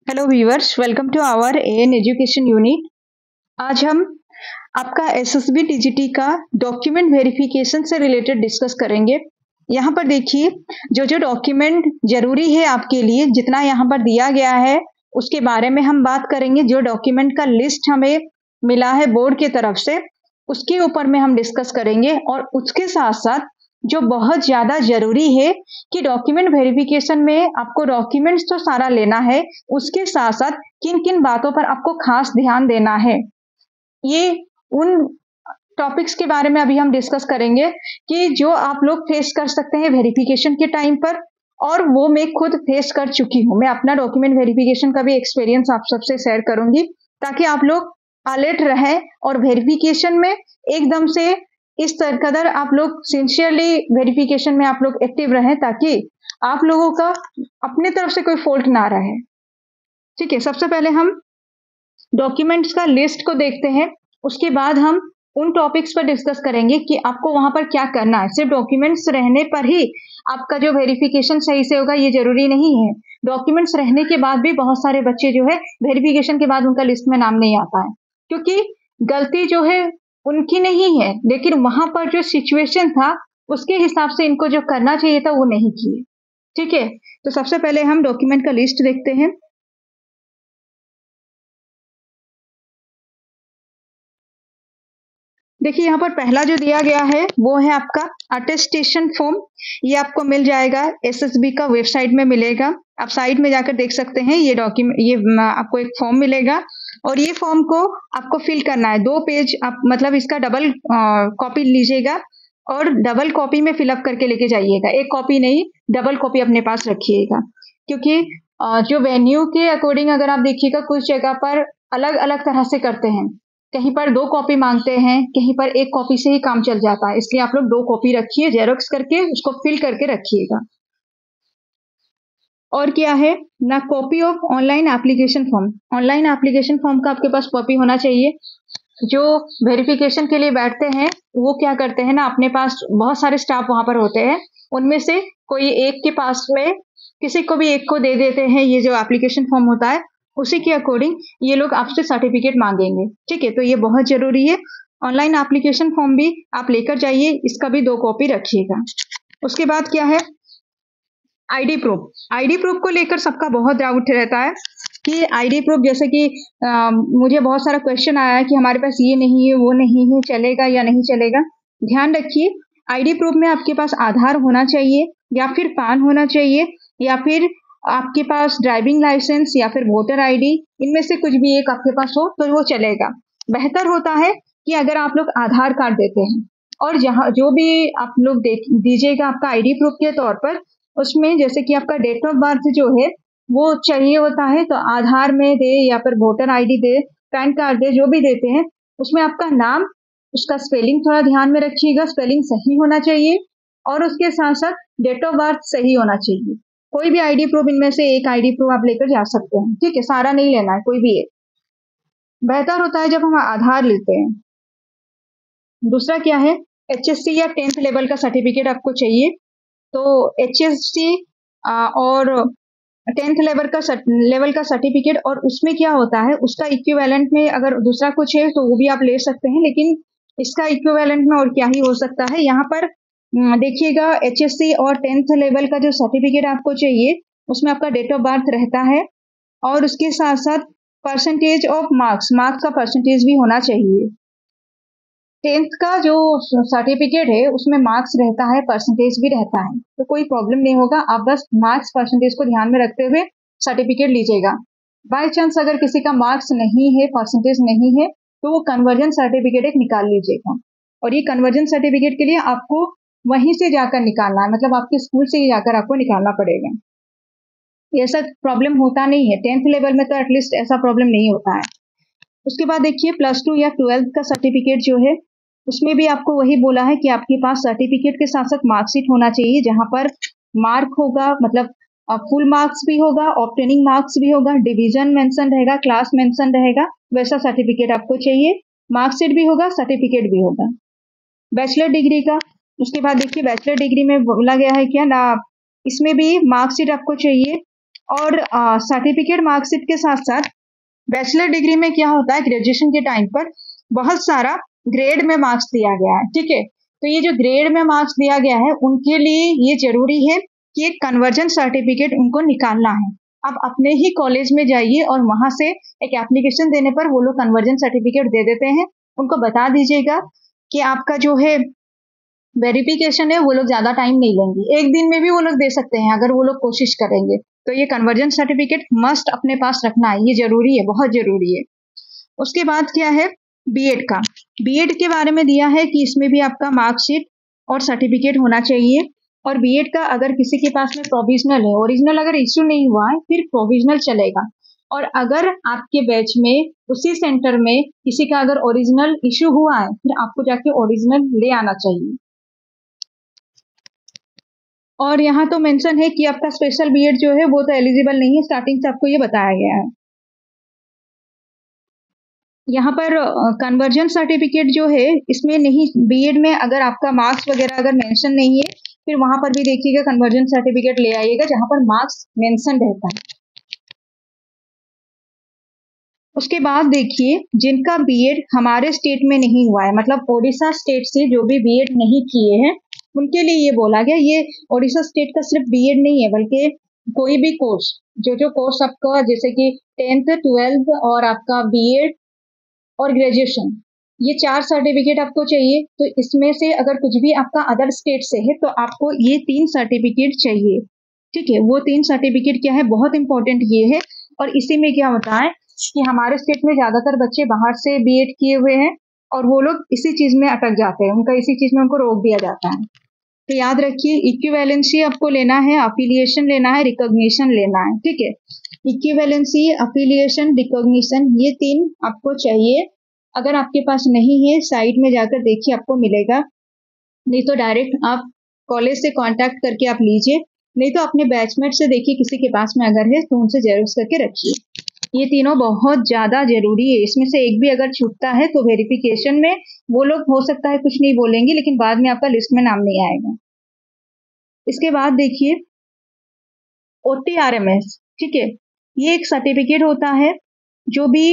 Hello viewers, welcome to our AN education unit. आज हम आपका एसएसबी टीजीटी का डॉक्यूमेंट वेरिफिकेशन से रिलेटेड डिस्कस करेंगे। यहाँ पर देखिए, जो जो डॉक्यूमेंट जरूरी है आपके लिए, जितना यहाँ पर दिया गया है उसके बारे में हम बात करेंगे। जो डॉक्यूमेंट का लिस्ट हमें मिला है बोर्ड की तरफ से, उसके ऊपर में हम डिस्कस करेंगे। और उसके साथ साथ जो बहुत ज्यादा जरूरी है कि डॉक्यूमेंट वेरिफिकेशन में आपको डॉक्यूमेंट्स तो सारा लेना है, उसके साथ साथ किन किन बातों पर आपको खास ध्यान देना है, ये उन टॉपिक्स के बारे में अभी हम डिस्कस करेंगे कि जो आप लोग फेस कर सकते हैं वेरिफिकेशन के टाइम पर। और वो मैं खुद फेस कर चुकी हूँ। मैं अपना डॉक्यूमेंट वेरिफिकेशन का भी एक्सपीरियंस आप सबसे शेयर करूंगी, ताकि आप लोग अलर्ट रहें और वेरिफिकेशन में एकदम से इस कदर आप लोग सिंसियरली वेरिफिकेशन में आप लोग एक्टिव रहें, ताकि आप लोगों का अपने तरफ से कोई फॉल्ट ना रहे। ठीक है, सबसे पहले हम डॉक्यूमेंट्स का लिस्ट को देखते हैं, उसके बाद हम उन टॉपिक्स पर डिस्कस करेंगे कि आपको वहां पर क्या करना है। सिर्फ डॉक्यूमेंट्स रहने पर ही आपका जो वेरिफिकेशन सही से होगा ये जरूरी नहीं है। डॉक्यूमेंट्स रहने के बाद भी बहुत सारे बच्चे जो है वेरिफिकेशन के बाद उनका लिस्ट में नाम नहीं आता है, क्योंकि गलती जो है उनकी नहीं है, लेकिन वहां पर जो सिचुएशन था उसके हिसाब से इनको जो करना चाहिए था वो नहीं किए। ठीक है, तो सबसे पहले हम डॉक्यूमेंट का लिस्ट देखते हैं। देखिए, यहाँ पर पहला जो दिया गया है वो है आपका अटेस्टेशन फॉर्म। ये आपको मिल जाएगा, एसएसबी का वेबसाइट में मिलेगा। आप साइट में जाकर देख सकते हैं। ये डॉक्यूमेंट, ये आपको एक फॉर्म मिलेगा और ये फॉर्म को आपको फिल करना है। 2 पेज आप मतलब इसका डबल कॉपी लीजिएगा और डबल कॉपी में फिलअप करके लेके जाइएगा। एक कॉपी नहीं, डबल कॉपी अपने पास रखिएगा, क्योंकि जो वेन्यू के अकॉर्डिंग अगर आप देखिएगा, कुछ जगह पर अलग अलग तरह से करते हैं। कहीं पर 2 कॉपी मांगते हैं, कहीं पर 1 कॉपी से ही काम चल जाता है। इसलिए आप लोग 2 कॉपी रखिए, जेरोक्स करके उसको फिल करके रखिएगा। और क्या है ना, copy of online application form. Online application form का आपके पास कॉपी होना चाहिए। जो वेरिफिकेशन के लिए बैठते हैं वो क्या करते हैं ना, अपने पास बहुत सारे स्टाफ वहां पर होते हैं, उनमें से कोई एक के पास में किसी को भी एक को दे देते हैं ये जो एप्लीकेशन फॉर्म होता है, उसी के अकॉर्डिंग ये लोग आपसे सर्टिफिकेट मांगेंगे। ठीक है, तो ये बहुत जरूरी है। ऑनलाइन एप्लीकेशन फॉर्म भी आप लेकर जाइए, इसका भी 2 कॉपी रखिएगा। उसके बाद क्या है, आईडी प्रूफ। आईडी प्रूफ को लेकर सबका बहुत डाउट रहता है कि आईडी प्रूफ, जैसे कि मुझे बहुत सारा क्वेश्चन आया है कि हमारे पास ये नहीं है, वो नहीं है, चलेगा या नहीं चलेगा। ध्यान रखिए, आईडी प्रूफ में आपके पास आधार होना चाहिए, या फिर पान होना चाहिए, या फिर आपके पास ड्राइविंग लाइसेंस, या फिर वोटर आईडी। इनमें से कुछ भी एक आपके पास हो तो वो चलेगा। बेहतर होता है कि अगर आप लोग आधार कार्ड देते हैं, और जहाँ जो भी आप लोग दीजिएगा आपका आईडी प्रूफ के तौर पर, उसमें जैसे कि आपका डेट ऑफ बर्थ जो है वो चाहिए होता है, तो आधार में दे या फिर वोटर आईडी दे, पैन कार्ड दे, जो भी देते हैं उसमें आपका नाम, उसका स्पेलिंग थोड़ा ध्यान में रखिएगा, स्पेलिंग सही होना चाहिए, और उसके साथ साथ डेट ऑफ बर्थ सही होना चाहिए। कोई भी आईडी प्रूफ, इनमें से एक आईडी प्रूफ आप लेकर जा सकते हैं। ठीक है, सारा नहीं लेना है, कोई भी एक। बेहतर होता है जब हम आधार लेते हैं। दूसरा क्या है, एचएससी या 10th लेवल का सर्टिफिकेट आपको चाहिए। तो एचएससी और 10th लेवल का सर्टिफिकेट, और उसमें क्या होता है, उसका इक्विवेलेंट में अगर दूसरा कुछ है तो वो भी आप ले सकते हैं, लेकिन इसका इक्विवेलेंट में और क्या ही हो सकता है। यहाँ पर देखिएगा, एचएससी और 10th लेवल का जो सर्टिफिकेट आपको चाहिए उसमें आपका डेट ऑफ बर्थ रहता है, और उसके साथ साथ परसेंटेज ऑफ मार्क्स, मार्क्स का परसेंटेज भी होना चाहिए। 10th का जो सर्टिफिकेट है उसमें मार्क्स रहता है, परसेंटेज भी रहता है, तो कोई प्रॉब्लम नहीं होगा। आप बस मार्क्स परसेंटेज को ध्यान में रखते हुए सर्टिफिकेट लीजिएगा। बाय चांस अगर किसी का मार्क्स नहीं है, परसेंटेज नहीं है, तो वो कन्वर्जन सर्टिफिकेट एक निकाल लीजिएगा। और ये कन्वर्जन सर्टिफिकेट के लिए आपको वहीं से जाकर निकालना है, मतलब आपके स्कूल से ही जाकर आपको निकालना पड़ेगा। ऐसा प्रॉब्लम होता नहीं है 10th लेवल में, तो एटलीस्ट ऐसा प्रॉब्लम नहीं होता है। उसके बाद देखिए, +2 या 12th का सर्टिफिकेट जो है उसमें भी आपको वही बोला है कि आपके पास सर्टिफिकेट के साथ साथ मार्कशीट होना चाहिए, जहां पर मार्क होगा, मतलब फुल मार्क्स भी होगा, ऑब्टेनिंग मार्क्स भी होगा, डिवीजन मेंशन रहेगा, क्लास मेंशन रहेगा, वैसा सर्टिफिकेट आपको चाहिए। मार्कशीट भी होगा, सर्टिफिकेट भी होगा। बैचलर डिग्री का, उसके बाद देखिए बैचलर डिग्री में बोला गया है क्या ना, इसमें भी मार्कशीट आपको चाहिए, और सर्टिफिकेट मार्कशीट के साथ साथ बैचलर डिग्री में क्या होता है, ग्रेजुएशन के टाइम पर बहुत सारा ग्रेड में मार्क्स दिया गया है, ठीक है। तो ये जो ग्रेड में मार्क्स दिया गया है उनके लिए ये जरूरी है कि एक कन्वर्जन सर्टिफिकेट उनको निकालना है। आप अपने ही कॉलेज में जाइए और वहां से एक एप्लीकेशन देने पर वो लोग कन्वर्जन सर्टिफिकेट दे देते हैं। उनको बता दीजिएगा कि आपका जो है वेरिफिकेशन है वो लोग ज्यादा टाइम नहीं लेंगे, एक दिन में भी वो लोग दे सकते हैं अगर वो लोग कोशिश करेंगे। तो ये कन्वर्जन सर्टिफिकेट मस्ट अपने पास रखना है, ये जरूरी है, बहुत जरूरी है। उसके बाद क्या है, बीएड का। बीएड के बारे में दिया है कि इसमें भी आपका मार्कशीट और सर्टिफिकेट होना चाहिए। और बीएड का अगर किसी के पास में प्रोविजनल है, ओरिजिनल अगर इश्यू नहीं हुआ है फिर प्रोविजनल चलेगा। और अगर आपके बैच में उसी सेंटर में किसी का अगर ओरिजिनल इश्यू हुआ है फिर आपको जाके ओरिजिनल ले आना चाहिए। और यहाँ तो मेंशन है कि आपका स्पेशल बीएड जो है वो तो एलिजिबल नहीं है, स्टार्टिंग से आपको ये बताया गया है। यहाँ पर कन्वर्जन सर्टिफिकेट जो है इसमें नहीं, बीएड में अगर आपका मार्क्स वगैरह अगर मेंशन नहीं है फिर वहां पर भी देखिएगा कन्वर्जन सर्टिफिकेट ले आइएगा जहां पर मार्क्स मेंशन रहता है। उसके बाद देखिए जिनका बीएड हमारे स्टेट में नहीं हुआ है, मतलब ओडिशा स्टेट से जो भी बीएड नहीं किए हैं उनके लिए ये बोला गया। ये ओडिशा स्टेट का सिर्फ बीएड नहीं है बल्कि कोई भी कोर्स, जो कोर्स आपका जैसे कि 10th 12th और आपका बीएड और ग्रेजुएशन, ये 4 सर्टिफिकेट आपको चाहिए। तो इसमें से अगर कुछ भी आपका अदर स्टेट से है तो आपको ये 3 सर्टिफिकेट चाहिए, ठीक है। वो 3 सर्टिफिकेट क्या है, बहुत इंपॉर्टेंट ये है। और इसी में क्या होता है कि हमारे स्टेट में ज्यादातर बच्चे बाहर से बीएड किए हुए हैं और वो लोग इसी चीज में अटक जाते हैं, उनका इसी चीज में उनको रोक दिया जाता है। तो याद रखिए इक्विवेलेंसी आपको लेना है, अफिलिएशन लेना है, रिकॉग्निशन लेना है, ठीक है। इक्विवेलेंसी, अफिलिएशन, रिकॉग्निशन, ये 3 आपको चाहिए। अगर आपके पास नहीं है साइट में जाकर देखिए आपको मिलेगा, नहीं तो डायरेक्ट आप कॉलेज से कांटेक्ट करके आप लीजिए, नहीं तो अपने बैचमेट से देखिए किसी के पास में अगर है तो उनसे जेरोक्स करके रखिए। ये तीनों बहुत ज्यादा जरूरी है, इसमें से एक भी अगर छूटता है तो वेरिफिकेशन में वो लोग हो सकता है कुछ नहीं बोलेंगे लेकिन बाद में आपका लिस्ट में नाम नहीं आएगा। इसके बाद देखिए OTRMS, ठीक है। ये एक सर्टिफिकेट होता है जो भी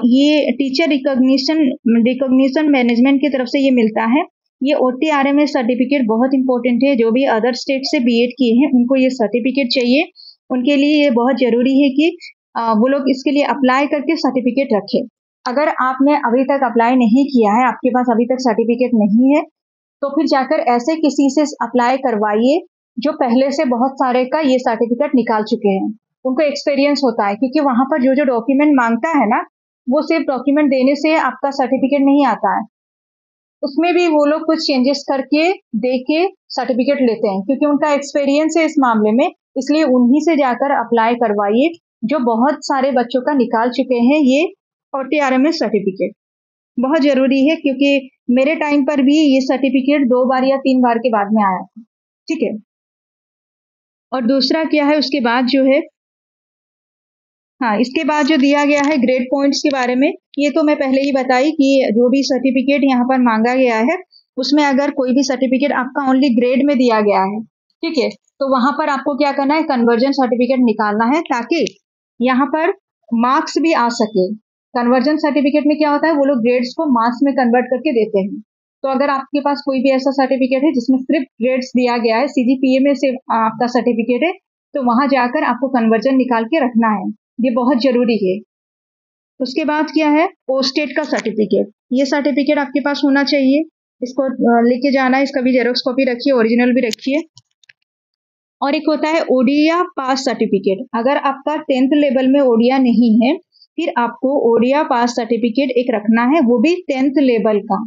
ये टीचर रिकॉग्निशन मैनेजमेंट की तरफ से ये मिलता है। ये OTRMS सर्टिफिकेट बहुत इंपॉर्टेंट है, जो भी अदर स्टेट से बीएड किए हैं उनको ये सर्टिफिकेट चाहिए। उनके लिए ये बहुत जरूरी है कि वो लोग इसके लिए अप्लाई करके सर्टिफिकेट रखें। अगर आपने अभी तक अप्लाई नहीं किया है, आपके पास अभी तक सर्टिफिकेट नहीं है, तो फिर जाकर ऐसे किसी से अप्लाई करवाइए जो पहले से बहुत सारे का ये सर्टिफिकेट निकाल चुके हैं, उनको एक्सपीरियंस होता है। क्योंकि वहां पर जो जो डॉक्यूमेंट मांगता है ना, वो सिर्फ डॉक्यूमेंट देने से आपका सर्टिफिकेट नहीं आता है, उसमें भी वो लोग कुछ चेंजेस करके दे के सर्टिफिकेट लेते हैं, क्योंकि उनका एक्सपीरियंस है इस मामले में। इसलिए उन्हीं से जाकर अप्लाई करवाइए जो बहुत सारे बच्चों का निकाल चुके हैं ये OTRMS सर्टिफिकेट। बहुत जरूरी है क्योंकि मेरे टाइम पर भी ये सर्टिफिकेट 2 बार या 3 बार के बाद में आया था, ठीक है। और दूसरा क्या है उसके बाद जो है, हाँ, इसके बाद जो दिया गया है ग्रेड पॉइंट्स के बारे में, ये तो मैं पहले ही बताई कि जो भी सर्टिफिकेट यहाँ पर मांगा गया है उसमें अगर कोई भी सर्टिफिकेट आपका ओनली ग्रेड में दिया गया है, ठीक है, तो वहां पर आपको क्या करना है, कन्वर्जन सर्टिफिकेट निकालना है ताकि यहाँ पर मार्क्स भी आ सके। कन्वर्जन सर्टिफिकेट में क्या होता है, वो लोग ग्रेड्स को मार्क्स में कन्वर्ट करके देते हैं। तो अगर आपके पास कोई भी ऐसा सर्टिफिकेट है जिसमें सिर्फ ग्रेड्स दिया गया है, CGPA में से आपका सर्टिफिकेट है, तो वहां जाकर आपको कन्वर्जन निकाल के रखना है, ये बहुत जरूरी है। उसके बाद क्या है, पोस्टेड का सर्टिफिकेट, ये सर्टिफिकेट आपके पास होना चाहिए, इसको लेके जाना है, इसका भी जेरोक्स कॉपी रखिए, ओरिजिनल भी रखिए। और एक होता है ओडिया पास सर्टिफिकेट, अगर आपका 10th लेवल में ओडिया नहीं है फिर आपको ओडिया पास सर्टिफिकेट एक रखना है, वो भी 10th लेवल का।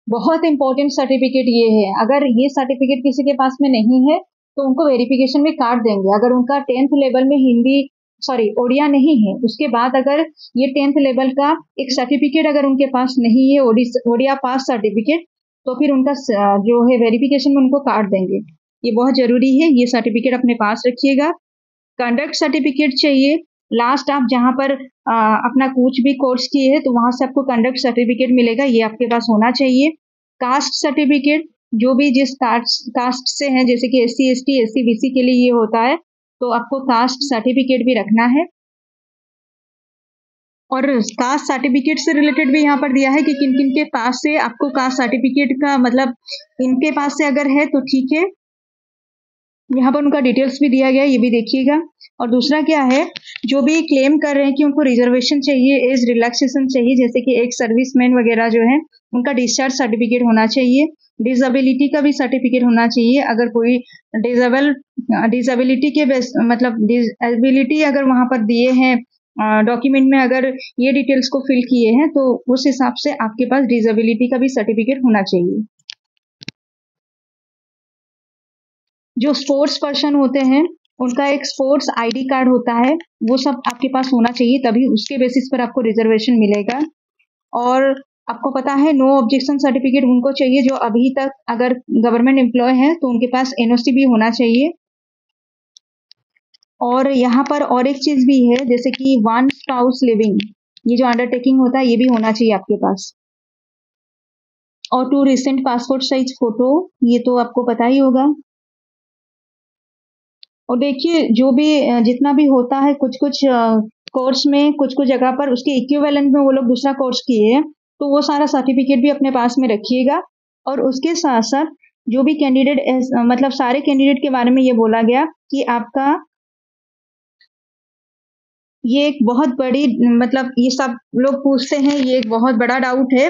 बहुत इंपॉर्टेंट सर्टिफिकेट ये है, अगर ये सर्टिफिकेट किसी के पास में नहीं है तो उनको वेरिफिकेशन में काट देंगे। अगर उनका 10th लेवल में ओडिया नहीं है, उसके बाद अगर ये 10th लेवल का एक सर्टिफिकेट अगर उनके पास नहीं है, ओडिया पास सर्टिफिकेट, तो फिर उनका जो है वेरिफिकेशन में उनको काट देंगे। ये बहुत जरूरी है, ये सर्टिफिकेट अपने पास रखिएगा। कंडक्ट सर्टिफिकेट चाहिए, लास्ट आप जहां पर अपना कुछ भी कोर्स किए हैं तो वहां से आपको कंडक्ट सर्टिफिकेट मिलेगा, ये आपके पास होना चाहिए। कास्ट सर्टिफिकेट, जो भी जिस कास्ट से हैं, जैसे कि SC ST SC BC के लिए ये होता है, तो आपको कास्ट सर्टिफिकेट भी रखना है। और कास्ट सर्टिफिकेट से रिलेटेड भी यहाँ पर दिया है कि किन किन के पास से आपको कास्ट सर्टिफिकेट का मतलब इनके पास से अगर है तो ठीक है, यहाँ पर उनका डिटेल्स भी दिया गया है, ये भी देखिएगा। और दूसरा क्या है, जो भी क्लेम कर रहे हैं कि उनको रिजर्वेशन चाहिए, एज रिलैक्सेशन चाहिए, जैसे कि एक सर्विसमैन वगैरह जो है उनका डिस्चार्ज सर्टिफिकेट होना चाहिए, डिसेबिलिटी का भी सर्टिफिकेट होना चाहिए। अगर कोई डिसेबिलिटी के मतलब डिसेबिलिटी अगर वहां पर दिए हैं डॉक्यूमेंट में, अगर ये डिटेल्स को फिल किए हैं तो उस हिसाब से आपके पास डिसेबिलिटी का भी सर्टिफिकेट होना चाहिए। जो स्पोर्ट्स पर्सन होते हैं उनका एक स्पोर्ट्स आईडी कार्ड होता है, वो सब आपके पास होना चाहिए, तभी उसके बेसिस पर आपको रिजर्वेशन मिलेगा। और आपको पता है नो ऑब्जेक्शन सर्टिफिकेट उनको चाहिए जो अभी तक अगर गवर्नमेंट एम्प्लॉय है तो उनके पास एनओसी भी होना चाहिए। और यहाँ पर और एक चीज भी है, जैसे कि वन स्पाउस लिविंग, ये जो अंडरटेकिंग होता है ये भी होना चाहिए आपके पास। और 2 रिसेंट पासपोर्ट साइज फोटो, ये तो आपको पता ही होगा। और देखिए जो भी जितना भी होता है, कुछ कुछ कोर्स में कुछ कुछ जगह पर उसके इक्विवेलेंट में वो लोग दूसरा कोर्स किए हैं, तो वो सारा सर्टिफिकेट भी अपने पास में रखिएगा। और उसके साथ साथ जो भी कैंडिडेट मतलब सारे कैंडिडेट के बारे में ये बोला गया कि आपका ये एक बहुत बड़ी मतलब ये सब लोग पूछते हैं, ये एक बहुत बड़ा डाउट है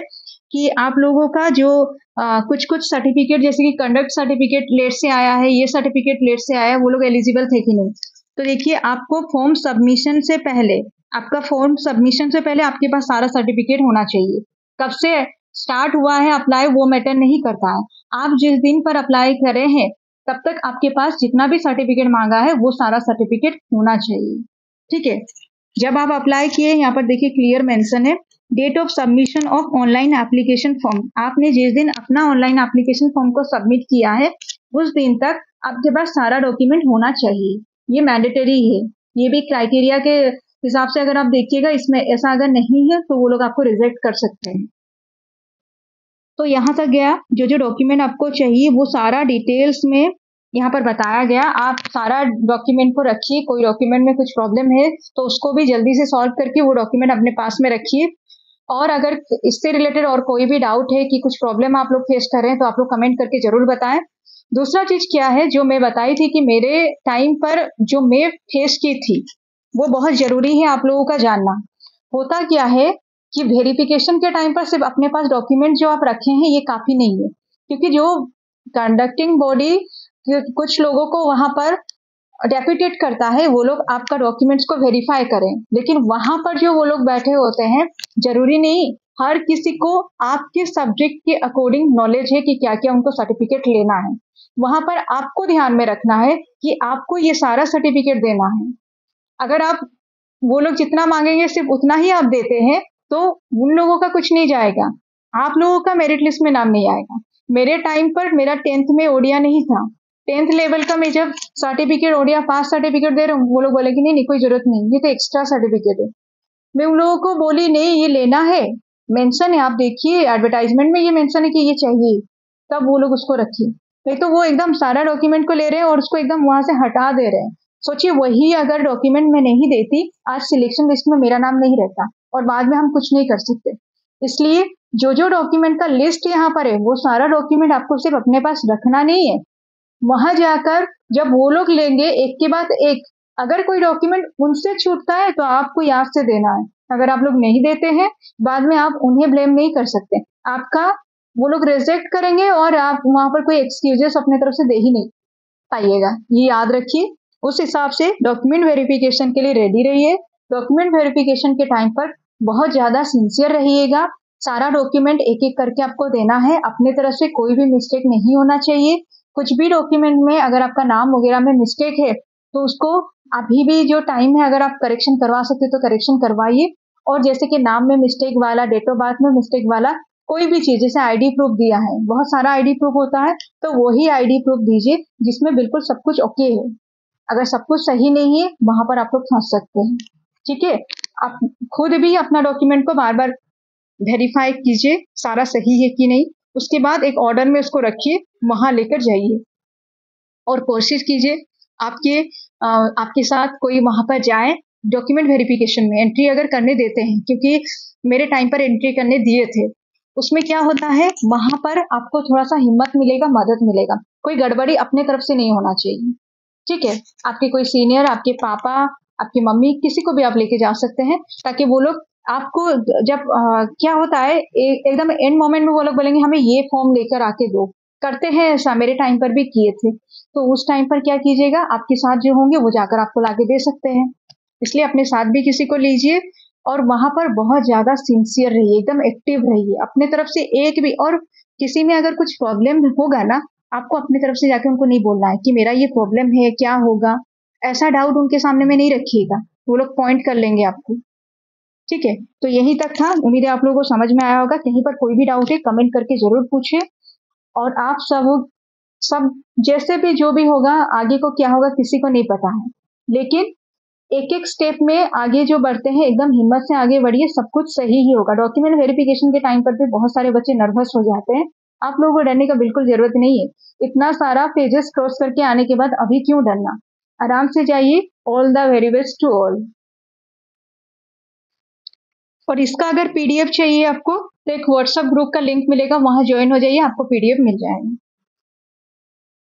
कि आप लोगों का जो कुछ कुछ सर्टिफिकेट जैसे कि कंडक्ट सर्टिफिकेट लेट से आया है, ये सर्टिफिकेट लेट से आया है, वो लोग एलिजिबल थे कि नहीं। तो देखिए आपको फॉर्म सबमिशन से पहले, आपका फॉर्म सबमिशन से पहले आपके पास सारा सर्टिफिकेट होना चाहिए। कब से स्टार्ट हुआ है अप्लाई वो मैटर नहीं करता है, आप जिस दिन पर अप्लाई करे हैं तब तक आपके पास जितना भी सर्टिफिकेट मांगा है वो सारा सर्टिफिकेट होना चाहिए। ठीक है, जब आप अप्लाई किए यहाँ पर देखिए क्लियर मेंशन है date of submission of online application form, आपने जिस दिन अपना ऑनलाइन एप्लीकेशन फॉर्म को सबमिट किया है उस दिन तक आपके पास सारा डॉक्यूमेंट होना चाहिए, ये मैंडेटरी है। ये भी क्राइटेरिया के हिसाब से अगर आप देखिएगा, इसमें ऐसा अगर नहीं है तो वो लोग आपको रिजेक्ट कर सकते हैं। तो यहाँ तक गया, जो जो डॉक्यूमेंट आपको चाहिए वो सारा डिटेल्स में यहाँ पर बताया गया। आप सारा डॉक्यूमेंट को रखिए, कोई डॉक्यूमेंट में कुछ प्रॉब्लम है तो उसको भी जल्दी से सॉल्व करके वो डॉक्यूमेंट अपने पास में रखिए। और अगर इससे रिलेटेड और कोई भी डाउट है कि कुछ प्रॉब्लम आप लोग फेस कर रहे हैं तो आप लोग कमेंट करके जरूर बताएं। दूसरा चीज क्या है जो मैं बताई थी कि मेरे टाइम पर जो मैं फेस की थी वो बहुत जरूरी है आप लोगों का जानना। होता क्या है कि वेरिफिकेशन के टाइम पर सिर्फ अपने पास डॉक्यूमेंट जो आप रखे हैं ये काफी नहीं है, क्योंकि जो कंडक्टिंग बॉडी कुछ लोगों को वहां पर डेप्यूटेट करता है वो लोग आपका डॉक्यूमेंट्स को वेरीफाई करें, लेकिन वहां पर जो वो लोग बैठे होते हैं जरूरी नहीं हर किसी को आपके सब्जेक्ट के अकॉर्डिंग नॉलेज है कि क्या क्या उनको सर्टिफिकेट लेना है। वहां पर आपको ध्यान में रखना है कि आपको ये सारा सर्टिफिकेट देना है। अगर आप वो लोग जितना मांगेंगे सिर्फ उतना ही आप देते हैं तो उन लोगों का कुछ नहीं जाएगा, आप लोगों का मेरिट लिस्ट में नाम नहीं आएगा। मेरे टाइम पर मेरा 10th में ओडिया नहीं था, 10th लेवल का मैं जब सर्टिफिकेट ओडिया पास सर्टिफिकेट दे रहा हूँ वो लोग बोले कि नहीं नहीं कोई जरूरत नहीं, ये तो एक्स्ट्रा सर्टिफिकेट है। मैं उन लोगों को बोली नहीं ये लेना है, मेंशन है, आप देखिए एडवर्टाइजमेंट में ये मेंशन है कि ये चाहिए, तब वो लोग उसको रखिए। नहीं तो वो एकदम सारा डॉक्यूमेंट को ले रहे हैं और उसको एकदम वहां से हटा दे रहे हैं। सोचिए वही अगर डॉक्यूमेंट में नहीं देती आज सिलेक्शन लिस्ट में मेरा नाम नहीं रहता और बाद में हम कुछ नहीं कर सकते। इसलिए जो जो डॉक्यूमेंट का लिस्ट यहाँ पर है वो सारा डॉक्यूमेंट आपको सिर्फ अपने पास रखना नहीं है, वहां जाकर जब वो लोग लेंगे एक के बाद एक, अगर कोई डॉक्यूमेंट उनसे छूटता है तो आपको याद से देना है। अगर आप लोग नहीं देते हैं बाद में आप उन्हें ब्लेम नहीं कर सकते, आपका वो लोग रिजेक्ट करेंगे और आप वहां पर कोई एक्सक्यूजेस अपने तरफ से दे ही नहीं पाइएगा, ये याद रखिए। उस हिसाब से डॉक्यूमेंट वेरिफिकेशन के लिए रेडी रहिए। डॉक्यूमेंट वेरिफिकेशन के टाइम पर बहुत ज्यादा सिंसियर रहिएगा, सारा डॉक्यूमेंट एक एक करके आपको देना है, अपने तरफ से कोई भी मिस्टेक नहीं होना चाहिए। कुछ भी डॉक्यूमेंट में अगर आपका नाम वगैरह में मिस्टेक है तो उसको अभी भी जो टाइम है अगर आप करेक्शन करवा सकते तो करेक्शन करवाइए। और जैसे कि नाम में मिस्टेक वाला, डेट ऑफ बर्थ में मिस्टेक वाला कोई भी चीज, जैसे आईडी प्रूफ दिया है, बहुत सारा आईडी प्रूफ होता है तो वही आईडी प्रूफ दीजिए जिसमें बिल्कुल सब कुछ ओके है। अगर सब कुछ सही नहीं है वहां पर आप लोग फंस सकते हैं। ठीक है, आप खुद भी अपना डॉक्यूमेंट को बार बार वेरीफाई कीजिए सारा सही है कि नहीं, उसके बाद एक ऑर्डर में उसको रखिए, वहां लेकर जाइए और कोशिश कीजिए आपके आपके साथ कोई वहां पर जाए डॉक्यूमेंट वेरिफिकेशन में एंट्री अगर करने देते हैं, क्योंकि मेरे टाइम पर एंट्री करने दिए थे, उसमें क्या होता है वहां पर आपको थोड़ा सा हिम्मत मिलेगा, मदद मिलेगा। कोई गड़बड़ी अपने तरफ से नहीं होना चाहिए, ठीक है। आपके कोई सीनियर, आपके पापा, आपकी मम्मी, किसी को भी आप लेके जा सकते हैं, ताकि वो लोग आपको जब क्या होता है एकदम एंड मोमेंट में वो लोग बोलेंगे हमें ये फॉर्म लेकर आके दो। करते हैं ऐसा, मेरे टाइम पर भी किए थे। तो उस टाइम पर क्या कीजिएगा, आपके साथ जो होंगे वो जाकर आपको लाके दे सकते हैं। इसलिए अपने साथ भी किसी को लीजिए, और वहां पर बहुत ज्यादा सिंसियर रहिए, एकदम एक्टिव रहिए अपने तरफ से एक भी। और किसी में अगर कुछ प्रॉब्लम होगा ना, आपको अपनी तरफ से जाके उनको नहीं बोलना है कि मेरा ये प्रॉब्लम है, क्या होगा। ऐसा डाउट उनके सामने में नहीं रखिएगा, वो लोग पॉइंट कर लेंगे आपको, ठीक है। तो यही तक था, उम्मीद है आप लोगों को समझ में आया होगा। कहीं पर कोई भी डाउट है कमेंट करके जरूर पूछिए। और आप सब सब जैसे भी जो भी होगा, आगे को क्या होगा किसी को नहीं पता है, लेकिन एक एक स्टेप में आगे जो बढ़ते हैं एकदम हिम्मत से आगे बढ़िए, सब कुछ सही ही होगा। डॉक्यूमेंट वेरिफिकेशन के टाइम पर भी बहुत सारे बच्चे नर्वस हो जाते हैं, आप लोगों को डरने का बिल्कुल जरूरत नहीं है। इतना सारा पेजेस क्रॉस करके आने के बाद अभी क्यों डरना, आराम से जाइए। All the very best to all. और इसका अगर पीडीएफ चाहिए आपको, तो एक व्हाट्सएप ग्रुप का लिंक मिलेगा, वहां ज्वाइन हो जाइए, आपको पीडीएफ मिल जाएगा।